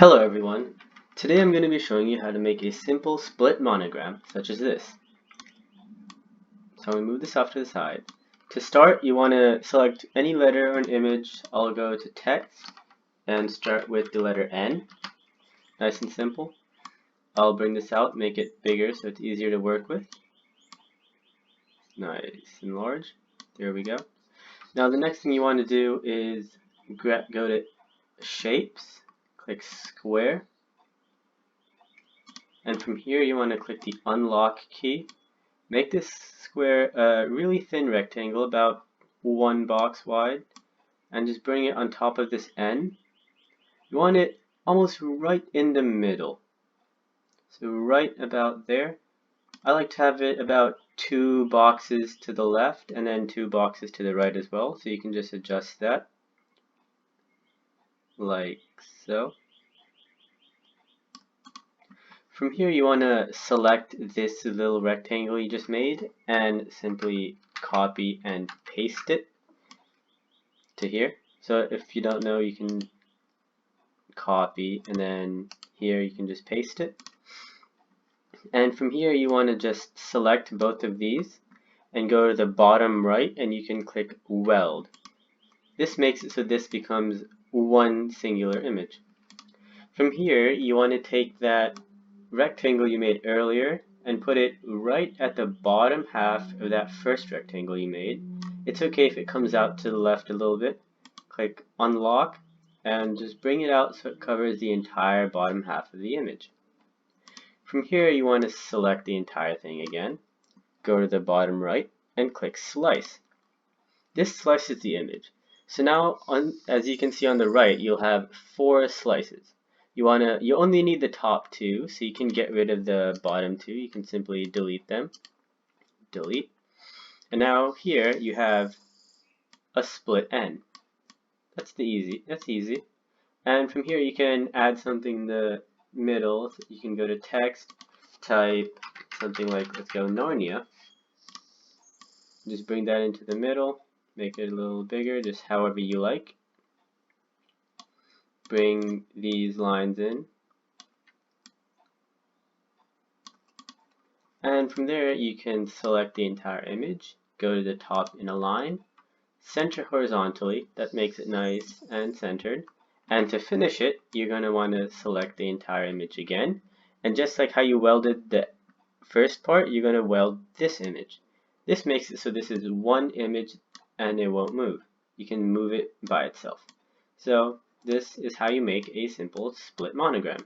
Hello everyone. Today I'm going to be showing you how to make a simple split monogram such as this. So we move this off to the side. To start, you want to select any letter or an image. I'll go to text and start with the letter N. Nice and simple. I'll bring this out, make it bigger so it's easier to work with. Nice and large. There we go. Now the next thing you want to do is go to Shapes, click Square. And from here you want to click the unlock key. Make this square a really thin rectangle, about 1 box wide, and just bring it on top of this N. You want it almost right in the middle. So right about there. I like to have it about 2 boxes to the left and then 2 boxes to the right as well. So you can just adjust that like so. From here you want to select this little rectangle you just made and simply copy and paste it to here. So if you don't know, you can copy and then here you can just paste it. And from here you want to just select both of these and go to the bottom right and you can click weld. This makes it so this becomes one singular image. From here you want to take that rectangle you made earlier and put it right at the bottom half of that first rectangle you made. It's okay if it comes out to the left a little bit. Click unlock and just bring it out so it covers the entire bottom half of the image. From here you want to select the entire thing again, go to the bottom right and click slice. This slices the image. So now as you can see on the right, you'll have 4 slices. You only need the top 2, so you can get rid of the bottom 2. You can simply delete them. Delete. And now here you have a split N. That's easy. And from here you can add something in the middle. So you can go to text, type something like, let's go Narnia. Just bring that into the middle, make it a little bigger, just however you like. Bring these lines in. And from there you can select the entire image, go to the top in a line, center horizontally, that makes it nice and centered. And to finish it, you're going to want to select the entire image again. And just like how you welded the first part, you're going to weld this image. This makes it so this is one image and it won't move. You can move it by itself. So this is how you make a simple split monogram.